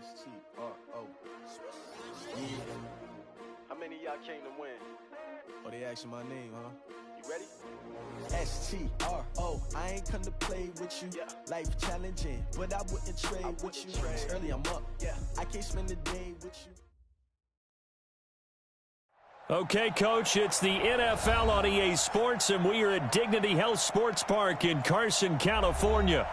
S-T-R-O. Yeah. How many of y'all came to win? Oh, they asking my name, huh? You ready? S-T-R-O. I ain't come to play with you. Yeah. Life challenging, but I wouldn't trade with you. It's early, I'm up. Yeah. I can't spend the day with you. Okay, Coach, it's the NFL on EA Sports, and we are at Dignity Health Sports Park in Carson, California.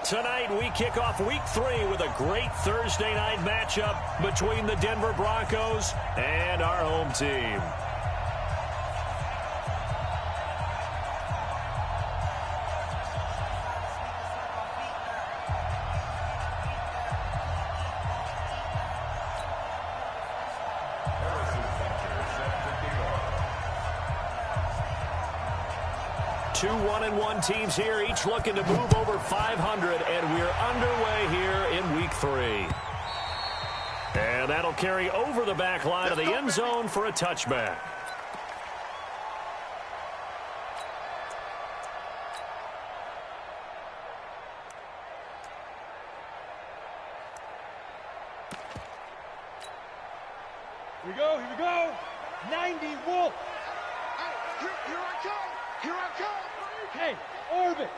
Tonight, we kick off Week 3 with a great Thursday night matchup between the Denver Broncos and our home team. Two 1-1 teams here, each looking to move over 500, and we're underway here in Week 3. And that'll carry over the back line of the end zone for a touchback. Here we go. 90 Wolf. Here I come. Here I come. Hey, Orbit.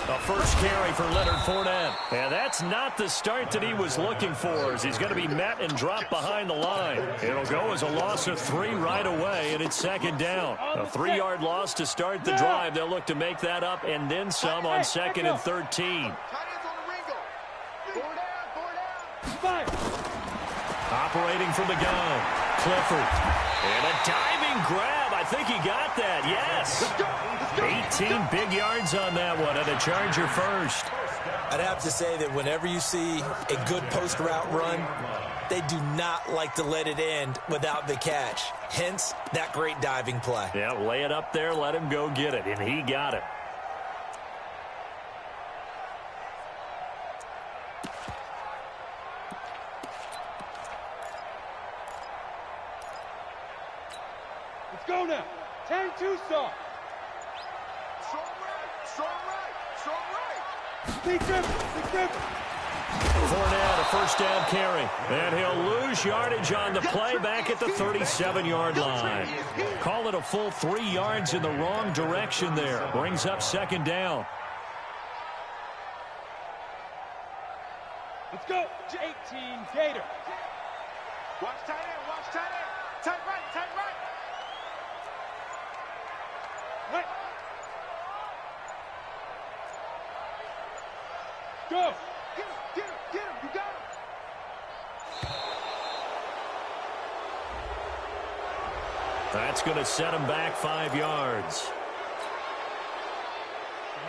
A first carry for Leonard Fournette. And that's not the start that he was looking for, as he's going to be met and dropped behind the line. It'll go as a loss of 3 right away, and it's second down. A 3-yard loss to start the drive. They'll look to make that up and then some on 2nd and 13. Operating from the gun, Clifford. And a diving grab. I think he got that, yes. 18 big yards on that one, and a Charger first. I'd have to say that whenever you see a good post route run, they do not like to let it end without the catch. Hence, that great diving play. Yeah, lay it up there, let him go get it, and he got it. Let's go now. 10 Tucson. Strong right. Big grip. Fournette, a first down carry. And he'll lose yardage on the play back at the 37-yard line. Call it a full 3 yards in the wrong direction there. Brings up second down. Let's go. 18 Gator. Watch tight end. Tight right. Right. Go. Get him. You got him. That's going to set him back 5 yards.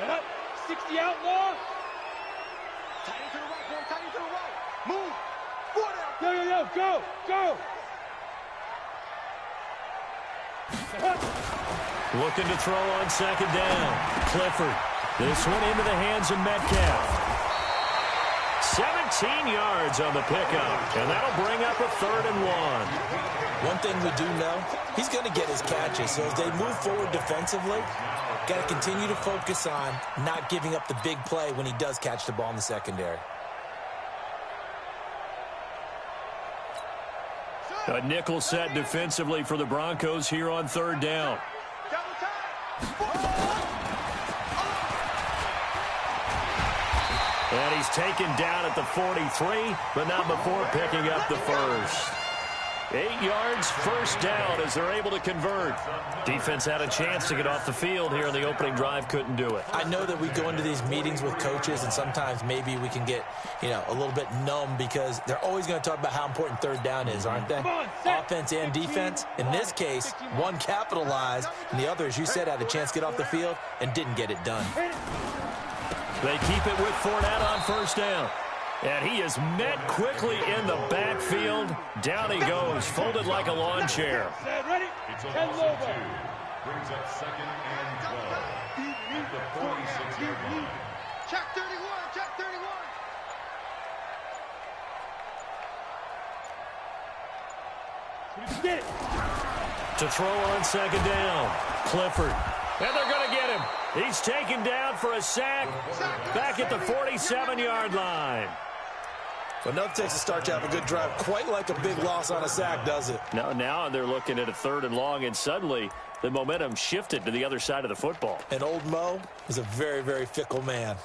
Set up. 60 outlaw. Tight end to the right, boy. Tight end to the right. Move. 4 down. Yo. Go. Set up. Looking to throw on second down. Clifford. This one into the hands of Metcalf. 17 yards on the pickup. And that'll bring up a 3rd and 1. One thing we do know, he's going to get his catches. So as they move forward defensively, got to continue to focus on not giving up the big play when he does catch the ball in the secondary. A nickel set defensively for the Broncos here on 3rd down. And he's taken down at the 43, but not before picking up the first. 8 yards, first down as they're able to convert. Defense had a chance to get off the field here in the opening drive, couldn't do it. I know that we go into these meetings with coaches, and sometimes maybe we can get, a little bit numb because they're always going to talk about how important 3rd down is, aren't they? Offense and defense. In this case, one capitalized, and the other, as you said, had a chance to get off the field and didn't get it done. They keep it with Fournette on first down. And he is met quickly in the backfield. Down he goes, folded like a lawn chair. Ready? 10 low. Brings up 2nd and 12. At the 46-yard line. Check 31. Get it. To throw on second down, Clifford. And they're going to get him. He's taken down for a sack back at the 47-yard line. Well, nothing takes a start to have a good drive quite like a big loss on a sack, does it? Now they're looking at a 3rd and long, and suddenly the momentum shifted to the other side of the football. And old Mo is a very, very fickle man.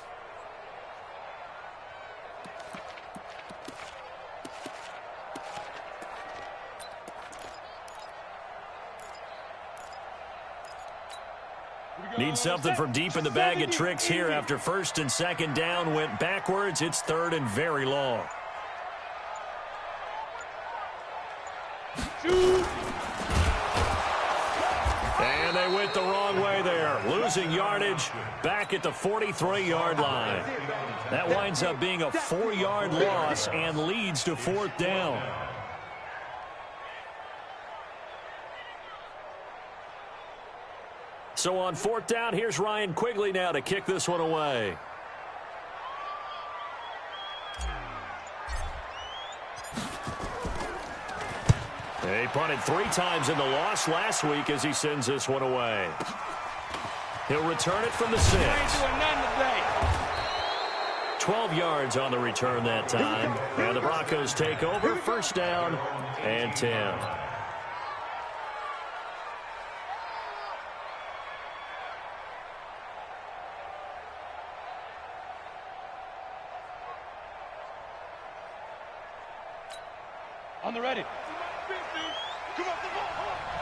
Need something from deep in the bag of tricks here after 1st and 2nd down went backwards. It's 3rd and very long. And they went the wrong way there, losing yardage back at the 43-yard line. That winds up being a 4-yard loss and leads to 4th down. So on 4th down, here's Ryan Quigley now to kick this one away. He punted 3 times in the loss last week as he sends this one away. He'll return it from the 6. 12 yards on the return that time. And the Broncos take over, 1st down and 10. On the ready. Come off the ball.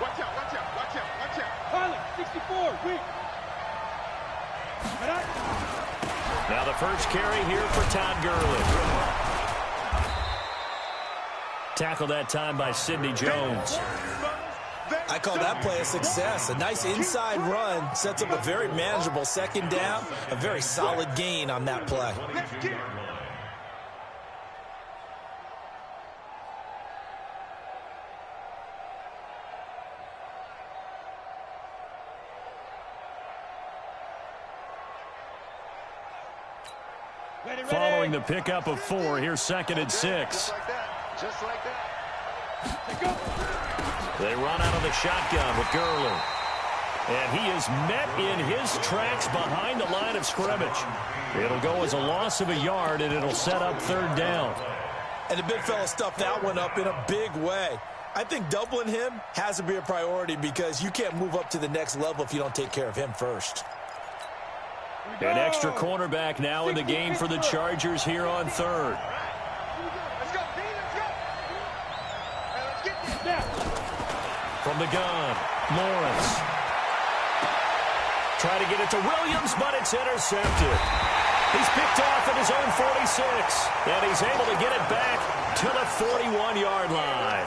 Watch out, watch out, watch out, watch out. Pilot, 64, weak. Now the first carry here for Todd Gurley. Tackled that time by Sidney Jones. I call that play a success. A nice inside run sets up a very manageable 2nd down. A very solid gain on that play. Following the pickup of 4, here's 2nd and 6. Just like that. They run out of the shotgun with Gurley. And he is met in his tracks behind the line of scrimmage. It'll go as a loss of a yard, and it'll set up 3rd down. And the big fella stuffed that one up in a big way. I think doubling him has to be a priority because you can't move up to the next level if you don't take care of him first. An extra cornerback now in the game for the Chargers here on 3rd. Let's go, D, let's go. Hey, let's get this. From the gun, Lawrence. Try to get it to Williams, but it's intercepted. He's picked off at his own 46, and he's able to get it back to the 41-yard line.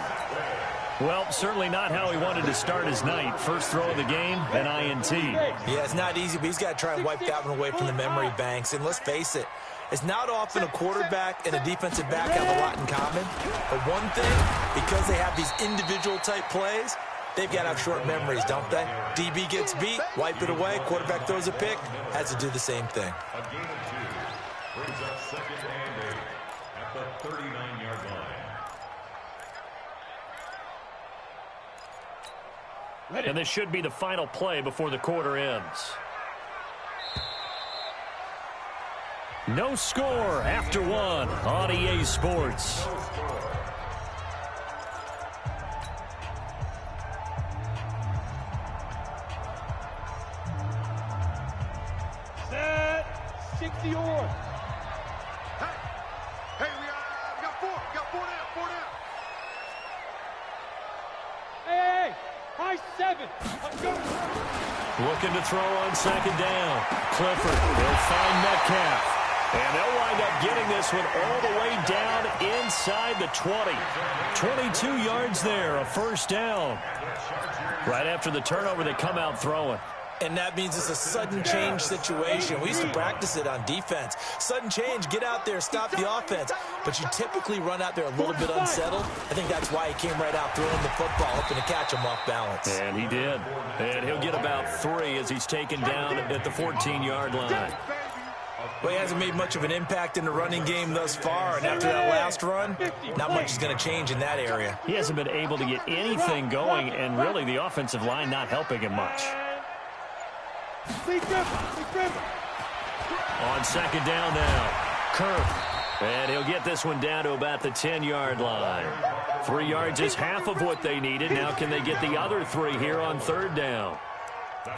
Well, certainly not how he wanted to start his night. First throw of the game, an INT. Yeah, it's not easy, but he's got to try and wipe that one away from the memory banks. And let's face it, it's not often a quarterback and a defensive back have a lot in common. But one thing, because they have these individual type plays, they've got to have short memories, don't they? DB gets beat, wipe it away. Quarterback throws a pick, has to do the same thing. A gain of 2. Brings up 2nd and 8 at the 39-yard line. And this should be the final play before the quarter ends. No score after 1 on EA Sports. Set. 60 or. Hey, we got 4. We got 4 down, 4 down. Hey, high 7. Go. Looking to throw on 2nd down. Clifford will find Metcalf. And they'll wind up getting this one all the way down inside the 20. 22 yards there, a 1st down. Right after the turnover, they come out throwing. And that means it's a sudden change situation. We used to practice it on defense. Sudden change, get out there, stop the offense. But you typically run out there a little bit unsettled. I think that's why he came right out throwing the football, hoping to catch him off balance. And he did. And he'll get about 3 as he's taken down at the 14-yard line. Well, he hasn't made much of an impact in the running game thus far, and after that last run, not much is going to change in that area. He hasn't been able to get anything going, and really the offensive line not helping him much. On second down now, Kirk. And he'll get this one down to about the 10-yard line. 3 yards is half of what they needed. Now can they get the other 3 here on third down?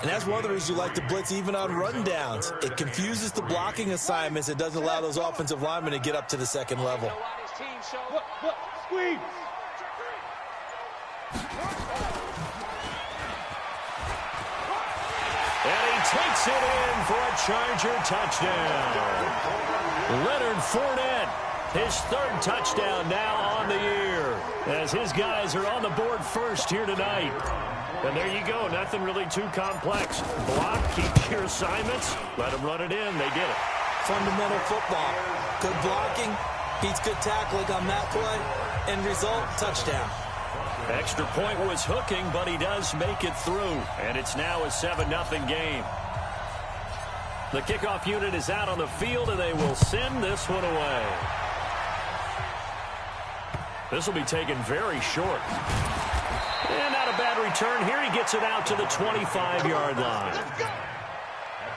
And that's one of the reasons you like to blitz even on run downs. It confuses the blocking assignments. It doesn't allow those offensive linemen to get up to the second level. Squeeze. And he takes it in for a Charger touchdown. Leonard Fournette, his 3rd touchdown now on the year, as his guys are on the board first here tonight. And there you go, nothing really too complex. Block, keep your assignments, let them run it in. They did it. Fundamental football. Good blocking, beats good tackling on that play. End result, touchdown. Extra point was hooking, but he does make it through. And it's now a 7-0 game. The kickoff unit is out on the field, and they will send this one away. This will be taken very short. And not a bad return here. He gets it out to the 25-yard line. At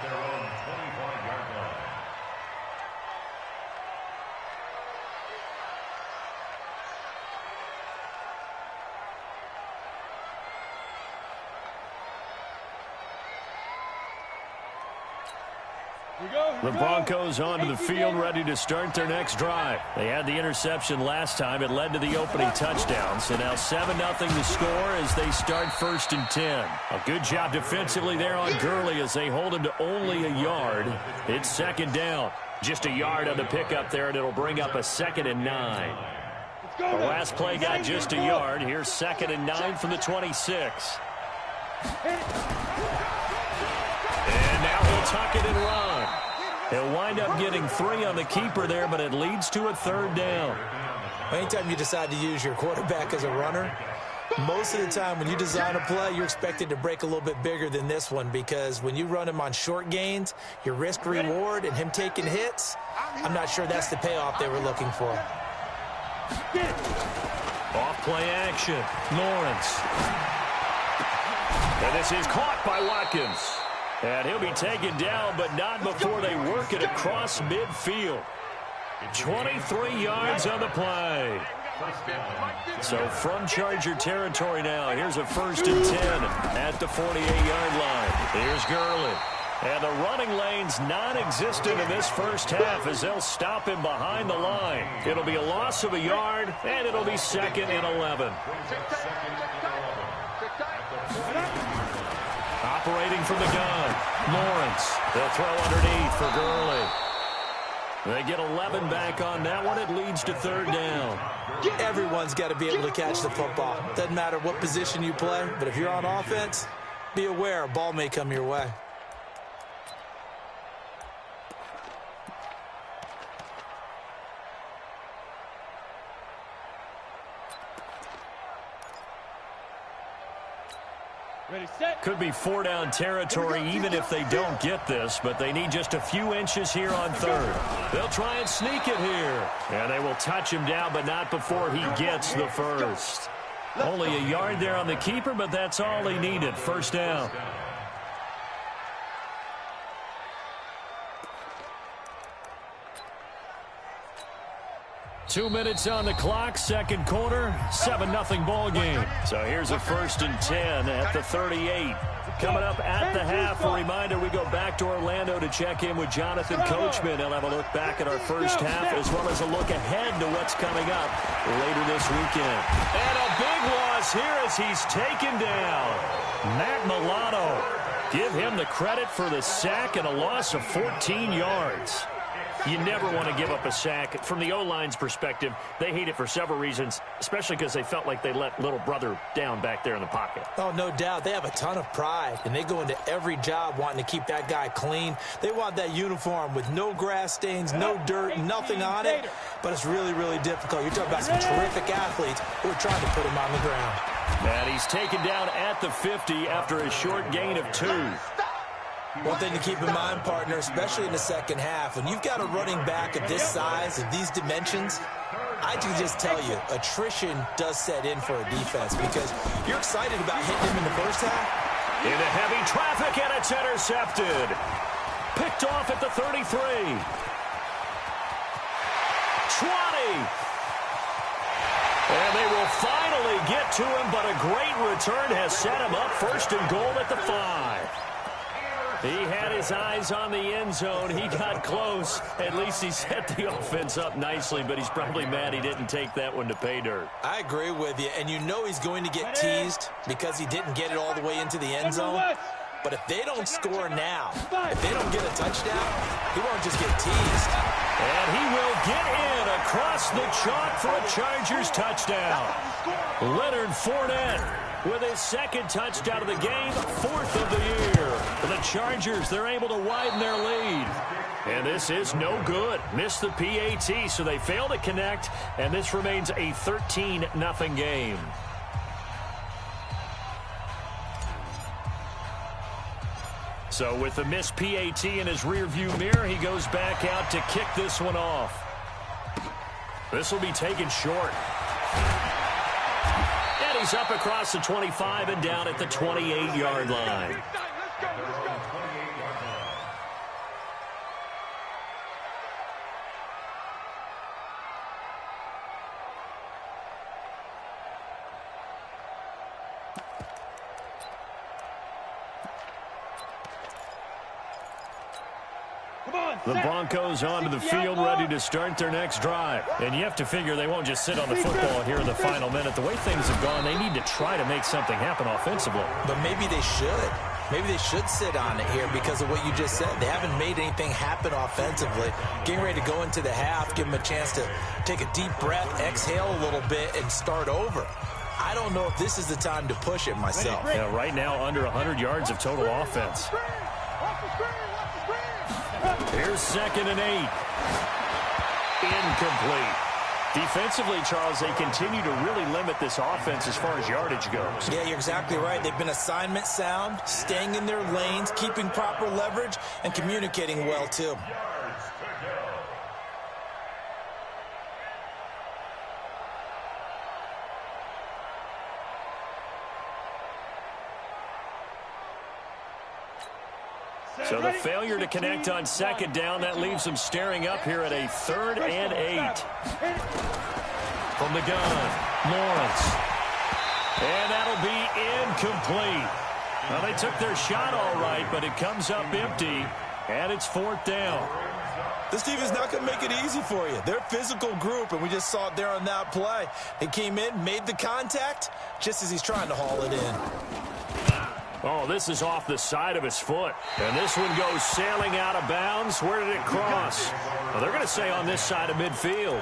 their own 25-yard line. The Broncos onto the field, ready to start their next drive. They had the interception last time. It led to the opening touchdown. So now 7-0 the score as they start 1st and 10. A good job defensively there on Gurley as they hold him to only a yard. It's 2nd down. Just a yard on the pickup there, and it'll bring up a 2nd and 9. The last play got just a yard. Here's 2nd and 9 from the 26. And now he'll tuck it and run. He'll wind up getting 3 on the keeper there, but it leads to a 3rd down. Anytime you decide to use your quarterback as a runner, most of the time when you design a play, you're expected to break a little bit bigger than this one, because when you run him on short gains, your risk-reward and him taking hits, I'm not sure that's the payoff they were looking for. Off-play action. Lawrence. And this is caught by Watkins. And he'll be taken down, but not before they work it across midfield. 23 yards on the play. So from Charger territory now, here's a 1st and 10 at the 48-yard line. Here's Gurley. And the running lane's non-existent in this first half as they'll stop him behind the line. It'll be a loss of a yard, and it'll be 2nd and 11. Operating from the gun, Lawrence. They'll throw underneath for Gurley. They get 11 back on that one. It leads to 3rd down. Everyone's got to be able to catch the football. Doesn't matter what position you play, but if you're on offense, be aware a ball may come your way. Could be 4-down territory even if they don't get this, but they need just a few inches here on 3rd. They'll try and sneak it here. And they will touch him down, but not before he gets the 1st. Only a yard there on the keeper, but that's all he needed. 1st down. Two minutes on the clock, 2nd quarter, 7-0 ball game. So here's a 1st and 10 at the 38. Coming up at the half, a reminder, we go back to Orlando to check in with Jonathan Coachman. He'll have a look back at our first half as well as a look ahead to what's coming up later this weekend. And a big loss here as he's taken down. Matt Milano. Give him the credit for the sack and a loss of 14 yards. You never want to give up a sack. From the O-line's perspective, they hate it for several reasons, especially because they felt like they let little brother down back there in the pocket. Oh, no doubt. They have a ton of pride, and they go into every job wanting to keep that guy clean. They want that uniform with no grass stains, no dirt, nothing on it, but it's really, really difficult. You're talking about some terrific athletes who are trying to put him on the ground. And he's taken down at the 50 after a short gain of 2. One thing to keep in mind, partner, especially in the second half, when you've got a running back of this size and these dimensions, I can just tell you, attrition does set in for a defense because you're excited about hitting him in the first half, Into heavy traffic, and it's intercepted. Picked off at the 33. 20. And they will finally get to him, but a great return has set him up first and goal at the 5. He had his eyes on the end zone. He got close. At least he set the offense up nicely, but he's probably mad he didn't take that one to pay dirt. I agree with you, and you know he's going to get teased because he didn't get it all the way into the end zone. But if they don't score now, if they don't get a touchdown, he won't just get teased. And he will get in across the chalk for a Chargers touchdown. Leonard Fournette with his second touchdown of the game, 4th of the year. For the Chargers, they're able to widen their lead. And this is no good. Missed the PAT, so they fail to connect, and this remains a 13-0 game. So with the missed PAT in his rearview mirror, he goes back out to kick this one off. This will be taken short. And he's up across the 25 and down at the 28-yard line. The Broncos onto the field, ready to start their next drive. And you have to figure they won't just sit on the football here in the final minute. The way things have gone, they need to try to make something happen offensively. But maybe they should. Maybe they should sit on it here because of what you just said. They haven't made anything happen offensively. Getting ready to go into the half, give them a chance to take a deep breath, exhale a little bit, and start over. I don't know if this is the time to push it myself. Yeah, right now, under 100 yards of total offense. Here's 2nd and 8. Incomplete. Defensively, Charles, they continue to really limit this offense as far as yardage goes. Yeah, you're exactly right. They've been assignment sound, staying in their lanes, keeping proper leverage, and communicating well, too. So the failure to connect on 2nd down, that leaves them staring up here at a 3rd and 8. From the gun, Lawrence. And that'll be incomplete. Well, they took their shot all right, but it comes up empty, and it's 4th down. This team is not going to make it easy for you. They're a physical group, and we just saw it there on that play. They came in, made the contact, just as he's trying to haul it in. Oh, this is off the side of his foot. And this one goes sailing out of bounds. Where did it cross? Well, they're going to say on this side of midfield.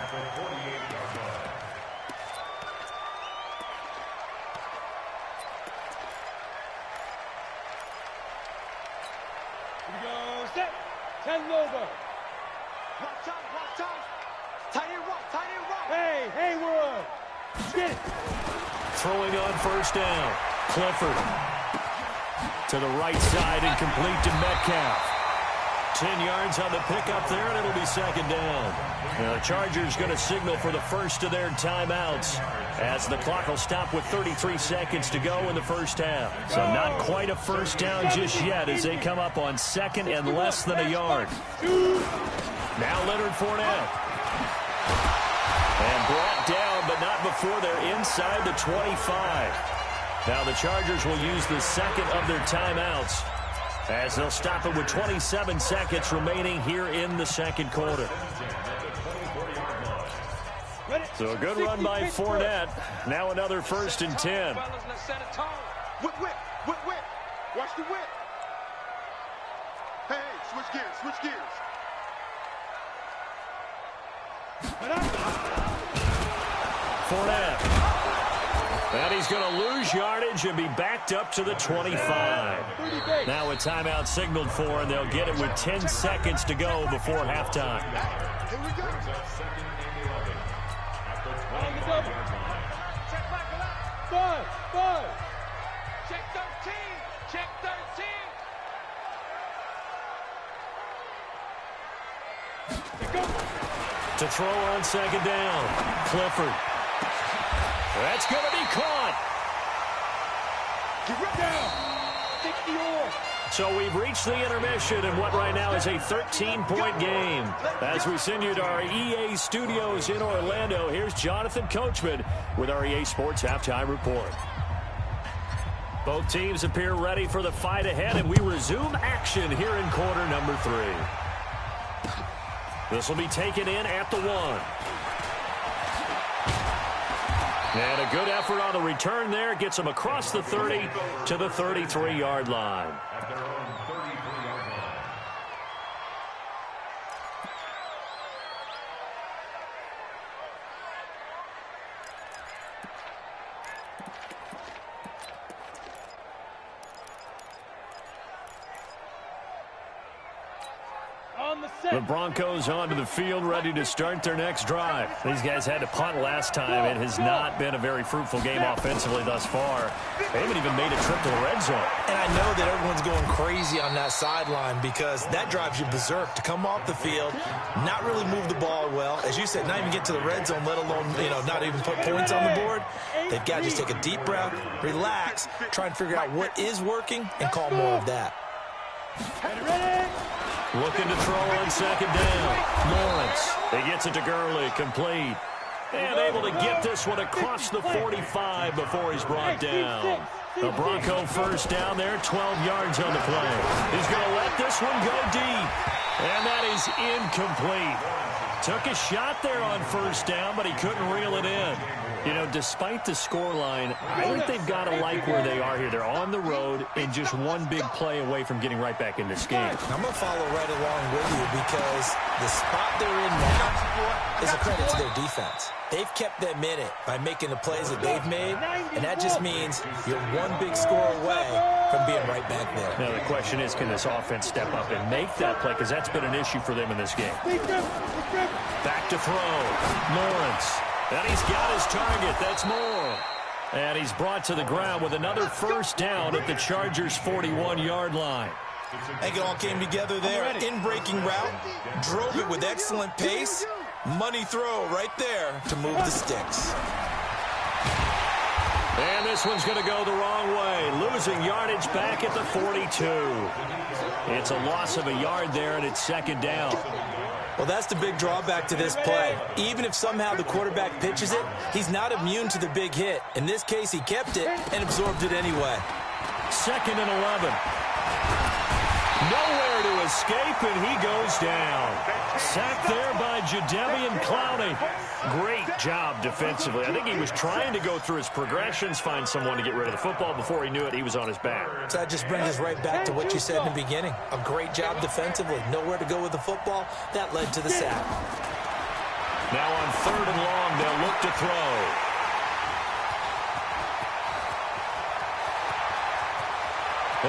Here we go, set. 10 Lobo. Block time. Tight end right. Hey, we're on. Get it. Throwing on 1st down. Clifford. To the right side and complete to Metcalf. 10 yards on the pickup there, and it'll be 2nd down. Now, the Chargers going to signal for the first of their timeouts as the clock will stop with 33 seconds to go in the first half. So not quite a 1st down just yet as they come up on 2nd and less than a yard. Now Leonard Fournette. And brought down, but not before they're inside the 25. Now the Chargers will use the 2nd of their timeouts as they'll stop it with 27 seconds remaining here in the 2nd quarter. So a good run by Fournette. Now another 1st and 10. Whip. Watch the whip. Hey, switch gears. Fournette. And he's going to lose yardage and be backed up to the 25. Now a timeout signaled for, and they'll get it with 10 seconds to go before halftime. Here we go. Five. Check 13. To throw on 2nd down, Clifford. That's going to be caught. Get down. So we've reached the intermission in what right now is a 13-point game. As we send you to our EA studios in Orlando, here's Jonathan Coachman with our EA Sports Halftime Report. Both teams appear ready for the fight ahead, and we resume action here in quarter number 3. This will be taken in at the 1. And a good effort on the return there. Gets them across the 30 to the 33-yard line. At their own 33-yard line. The Broncos onto the field, ready to start their next drive. These guys had to punt last time. It has not been a very fruitful game offensively thus far. They haven't even made a trip to the red zone. And I know that everyone's going crazy on that sideline because that drives you berserk to come off the field, not really move the ball well. As you said, not even get to the red zone, let alone, not even put points on the board. They've got to just take a deep breath, relax, try and figure out what is working, and call more of that. Looking to throw on second down. Lawrence. He gets it to Gurley. Complete. And able to get this one across the 45 before he's brought down. The Bronco first down there, 12 yards on the play. He's going to let this one go deep. And that is incomplete. Took a shot there on first down, but he couldn't reel it in. Despite the scoreline, I think they've got to like where they are here. They're on the road and just one big play away from getting right back in this game. I'm going to follow right along with you because the spot they're in now is a credit to their defense. They've kept them in it by making the plays that they've made, and that just means you're one big score away from being right back there. Now, the question is, can this offense step up and make that play? Because that's been an issue for them in this game. Back to throw. Lawrence. And he's got his target. That's more. And he's brought to the ground with another first down at the Chargers' 41-yard line. I think it all came together there. In-breaking route. Drove it with excellent pace. Money throw right there to move the sticks. And this one's going to go the wrong way. Losing yardage back at the 42. It's a loss of a yard there, and it's second down. Well, that's the big drawback to this play. Even if somehow the quarterback pitches it, he's not immune to the big hit. In this case, he kept it and absorbed it anyway. 2nd and 11. Nowhere to escape, and he goes down. Sacked there by Jadeveon Clowney. Great job defensively. I think he was trying to go through his progressions, find someone to get rid of the football. Before he knew it, he was on his back. So that just brings us right back to what you said in the beginning. A great job defensively. Nowhere to go with the football. That led to the sack. Now on 3rd and long, they'll look to throw.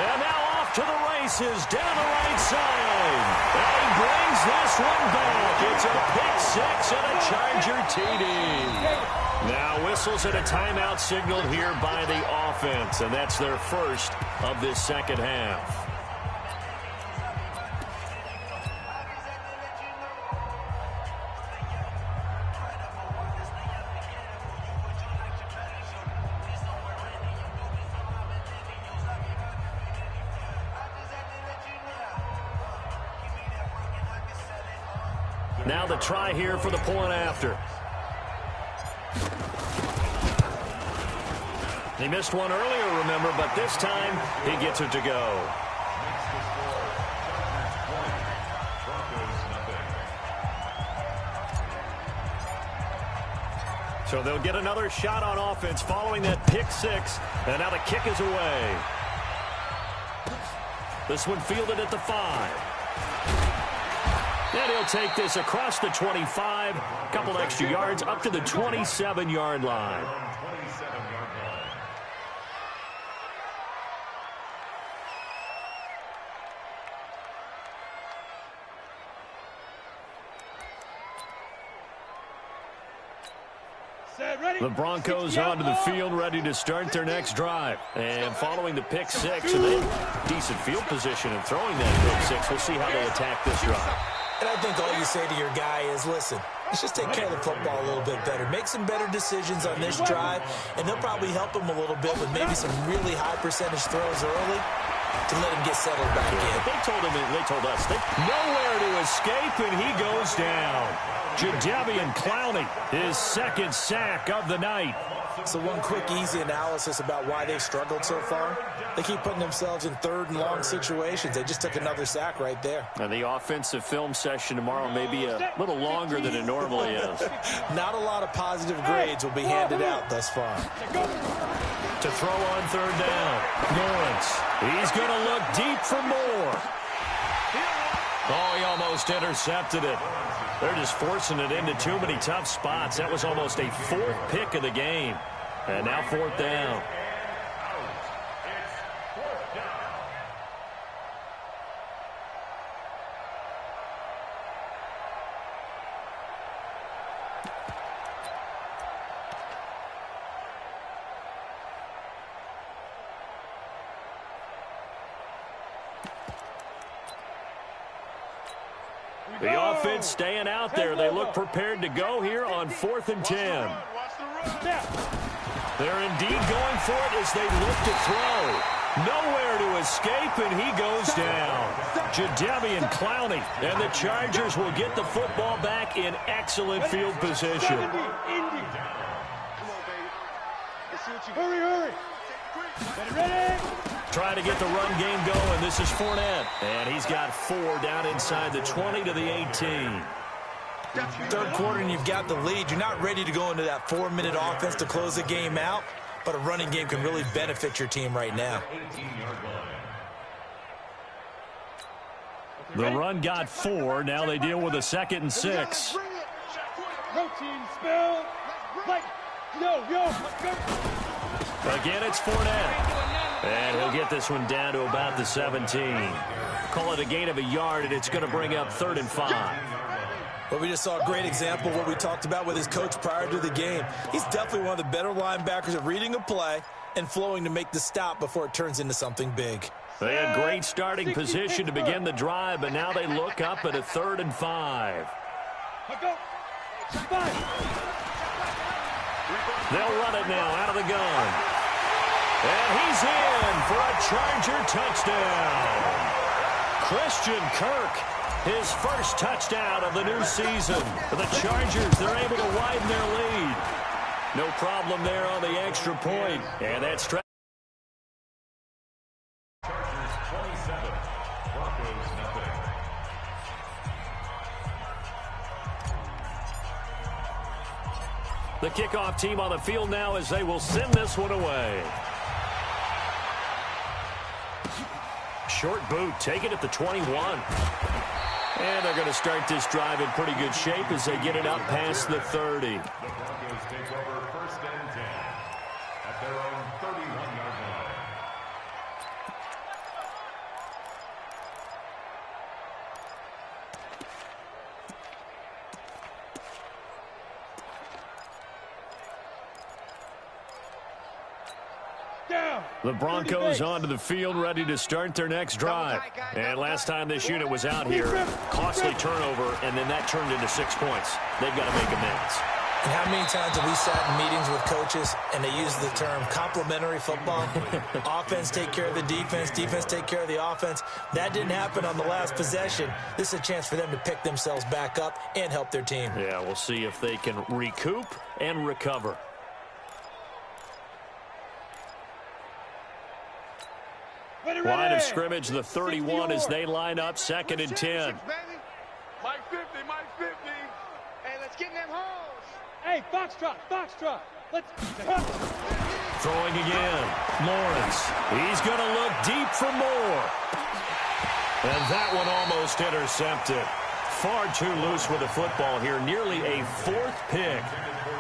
And now off to the races, down the right side. And he brings this one back. It's a pick 6 and a Charger TD. Now whistles and a timeout signaled here by the offense, and that's their first of this second half. Now the try here for the point after. He missed one earlier, remember, but this time he gets it to go. So they'll get another shot on offense following that pick 6, and now the kick is away. This one fielded at the 5. And he'll take this across the 25, a couple extra yards, up to the 27-yard line. The Broncos onto the field, ready to start their next drive. And following the pick 6, and then decent field position and throwing that pick 6, we'll see how they attack this drive. And I think all you say to your guy is, listen, let's just take care of the football a little bit better. Make some better decisions on this drive, and they'll probably help him a little bit with maybe some really high percentage throws early. to let him get settled back in. They told us, nowhere to escape, and he goes down. Jadeveon Clowney, his second sack of the night. So one quick, easy analysis about why they've struggled so far. They keep putting themselves in third and long situations. They just took another sack right there. And the offensive film session tomorrow may be a little longer than it normally is. Not a lot of positive grades will be handed out thus far. To throw on third down, Lawrence. He's going to look deep for more. Oh, he almost intercepted it. They're just forcing it into too many tough spots. That was almost a fourth pick of the game. And now fourth down. The offense staying out there. They look prepared to go here on 4th and 10. They're indeed going for it as they look to throw. Nowhere to escape, and he goes down. Jadeveon Clowney, and the Chargers will get the football back in excellent field position. Hurry. Ready. Trying to get the run game going. This is Fournette. And he's got 4 down inside the 20 to the 18. Third quarter and you've got the lead. You're not ready to go into that 4-minute offense to close the game out, but a running game can really benefit your team right now. The run got 4. Now they deal with a 2nd and 6. Protein spill. Yo. Again, it's Fournette. And he'll get this one down to about the 17. Call it a gain of a yard, and it's going to bring up 3rd and 5. Well, we just saw a great example of what we talked about with his coach prior to the game. He's definitely one of the better linebackers at reading a play and flowing to make the stop before it turns into something big. They had great starting position to begin the drive, but now they look up at a 3rd and 5. They'll run it now out of the gun. And he's in for a Charger touchdown. Christian Kirk, his first touchdown of the new season. The Chargers, they're able to widen their lead. No problem there on the extra point. And that's Chargers 27, Broncos nothing. the kickoff team on the field now as they will send this one away. Short boot, take it at the 21. And they're going to start this drive in pretty good shape as they get it up past the 30. The Broncos take over 1st and 10 at their own 31-yard line. The Broncos onto the field, ready to start their next drive. And last time this unit was out here, costly turnover, and then that turned into 6 points. They've got to make amends. And how many times have we sat in meetings with coaches and they use the term complementary football? Offense take care of the defense, defense take care of the offense. That didn't happen on the last possession. This is a chance for them to pick themselves back up and help their team. Yeah, we'll see if they can recoup and recover. Line of scrimmage, the 31 as they line up, 2nd and 10. Mike 50. Hey, let's get in them holes. Hey, Foxtrot. Let's Throwing again. Lawrence. He's going to look deep for more. And that one almost intercepted. Far too loose with the football here. Nearly a 4th pick.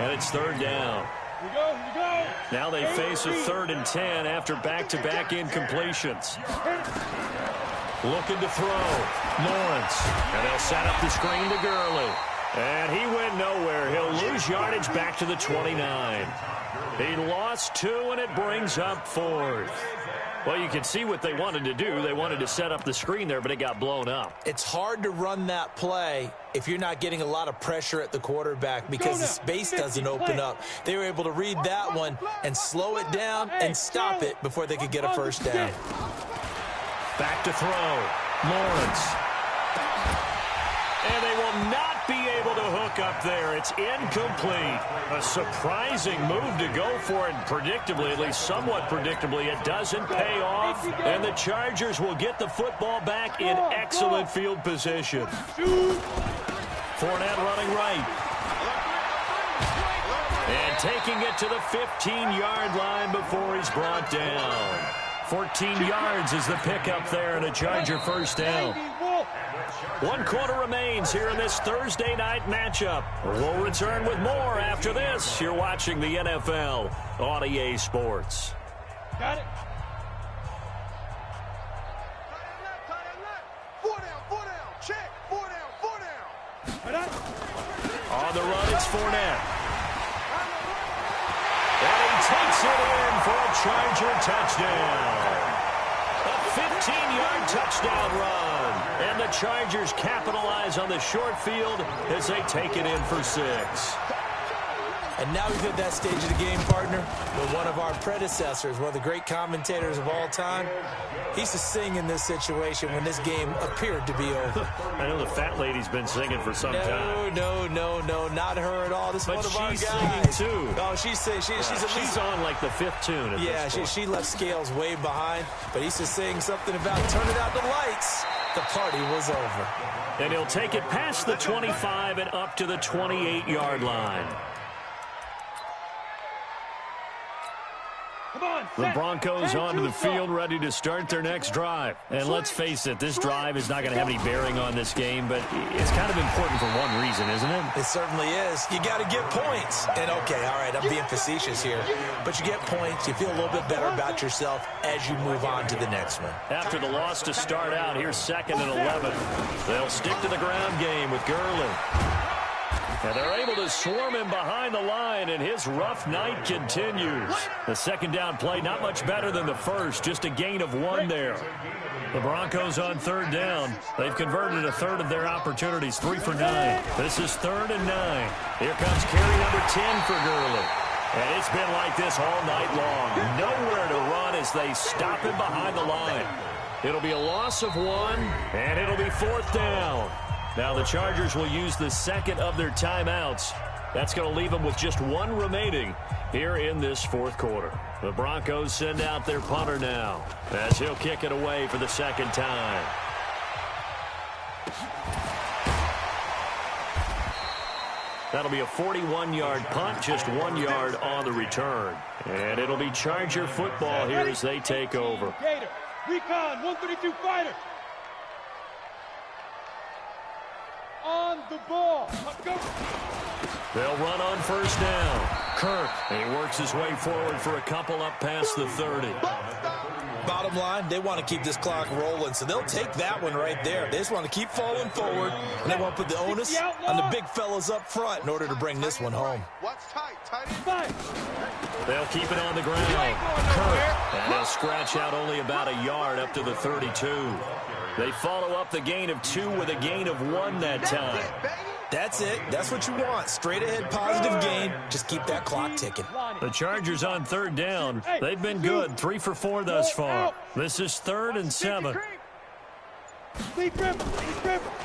And it's 3rd down. Here we go. Now they face a 3rd and 10 after back-to-back incompletions. Looking to throw. Lawrence. And they'll set up the screen to Gurley. And he went nowhere. He'll lose yardage back to the 29. He lost 2, and it brings up 4th. Well, you can see what they wanted to do. They wanted to set up the screen there, but it got blown up. It's hard to run that play if you're not getting a lot of pressure at the quarterback because the space doesn't open up. They were able to read that one and slow it down and stop it before they could get a first down. Back to throw. Lawrence. And they will not be able to hook up there. It's incomplete. A surprising move to go for it. Predictably, at least somewhat predictably, it doesn't pay off. And the Chargers will get the football back in excellent field position. Fournette running right. And taking it to the 15-yard line before he's brought down. 14 yards is the pickup there and a Charger first down. 1 quarter remains here in this Thursday night matchup. We'll return with more after this. You're watching the NFL on EA Sports. Got it. 4 down, check. 4 down. On the run, it's Fournette. And he takes it in for a Charger touchdown. A 15-yard touchdown run. And the Chargers capitalize on the short field as they take it in for 6. And now we've hit that stage of the game, partner, where one of our predecessors, one of the great commentators of all time, he used to sing in this situation when this game appeared to be over. I know the fat lady's been singing for some time. No, not her at all. This is one of our guys. But she's singing, too. Oh, she's on like the 5th tune at this point. She left Scales way behind, but he used to sing something about turning out the lights. The party was over. And he'll take it past the 25 and up to the 28-yard line. The Broncos onto the field, ready to start their next drive. And let's face it, this drive is not going to have any bearing on this game, but it's kind of important for one reason, isn't it? It certainly is. You got to get points. And, okay, all right, I'm being facetious here. But you get points, you feel a little bit better about yourself as you move on to the next one. After the loss to start out, here's 2nd and 11. They'll stick to the ground game with Gurley. And they're able to swarm him behind the line, and his rough night continues. The second down play, not much better than the first, just a gain of 1 there. The Broncos on 3rd down. They've converted a third of their opportunities, 3 for 9. This is 3rd and 9. Here comes carry number 10 for Gurley. And it's been like this all night long. Nowhere to run as they stop him behind the line. It'll be a loss of 1, and it'll be 4th down. Now the Chargers will use the second of their timeouts. That's going to leave them with just 1 remaining here in this 4th quarter. The Broncos send out their punter now as he'll kick it away for the 2nd time. That'll be a 41-yard punt, just 1 yard on the return. And it'll be Charger football here as they take over. Gator, recon, 132 fighter. On the ball. Go. They'll run on 1st down. Kirk, and he works his way forward for a couple up past the 30. Bottom line, they want to keep this clock rolling, so they'll take that one right there. They just want to keep falling forward, and they want to put the onus on the big fellas up front in order to bring this one home. They'll keep it on the ground. Kirk, and they'll scratch out only about a yard up to the 32. They follow up the gain of 2 with a gain of 1 that time. That's it. That's what you want. Straight ahead, positive gain. Just keep that clock ticking. The Chargers on 3rd down. They've been good. 3 for 4 thus far. This is 3rd and 7.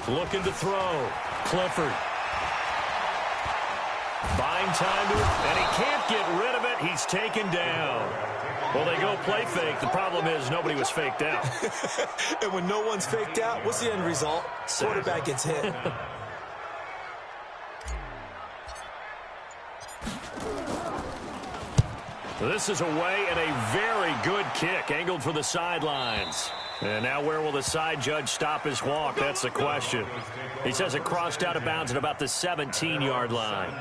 Looking to throw. Clifford. Buying time to it, and he can't get rid of it. He's taken down. Well, they go play fake. The problem is nobody was faked out. And when no one's faked out, what's the end result? Quarterback gets hit. This is away and a very good kick, angled for the sidelines. And now where will the side judge stop his walk? That's the question. He says it crossed out of bounds at about the 17-yard line.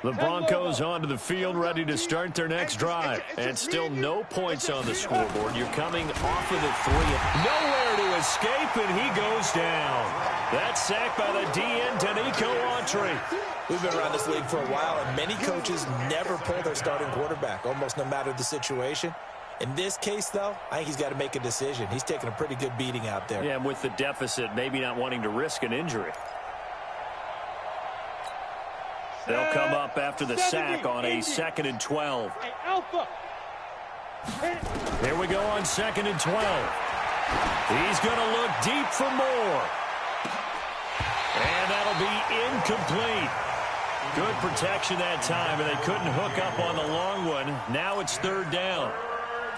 The Broncos onto the field, ready to start their next drive. And still no points on the scoreboard. You're coming off of the 3. Nowhere to escape, and he goes down. That's sacked by the DN, Danico Autry. We've been around this league for a while, and many coaches never pull their starting quarterback, almost no matter the situation. In this case, though, I think he's got to make a decision. He's taking a pretty good beating out there. Yeah, and with the deficit, maybe not wanting to risk an injury. They'll come up after the sack on a 2nd and 12. Here we go on 2nd and 12. He's going to look deep for more. And that'll be incomplete. Good protection that time, and they couldn't hook up on the long one. Now it's 3rd down.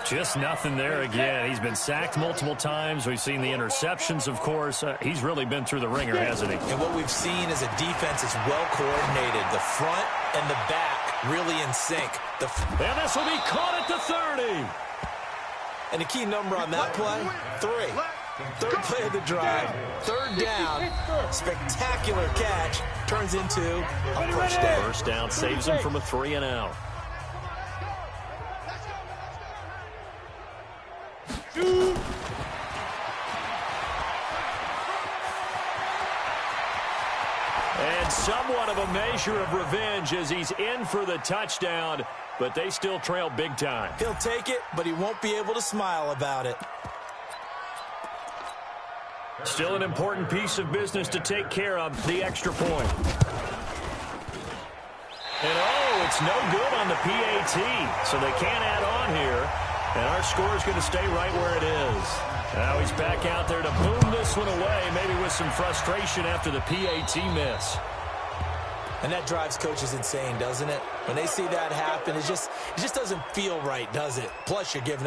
Just nothing there again. He's been sacked multiple times. We've seen the interceptions, of course. He's really been through the ringer, hasn't he? And what we've seen is a defense is well coordinated. The front and the back really in sync. And this will be caught at the 30. And the key number on that play, 3. 3rd play of the drive, 3rd down, spectacular catch, turns into a first down. First down saves him from a 3-and-out. And somewhat of a measure of revenge as he's in for the touchdown, but they still trail big time. He'll take it, but he won't be able to smile about it. Still an important piece of business to take care of, the extra point. And it's no good on the PAT, so they can't add on here. And our score is going to stay right where it is. Now he's back out there to boom this one away, maybe with some frustration after the PAT miss. And that drives coaches insane, doesn't it? When they see that happen, it just doesn't feel right, does it? Plus, you're giving up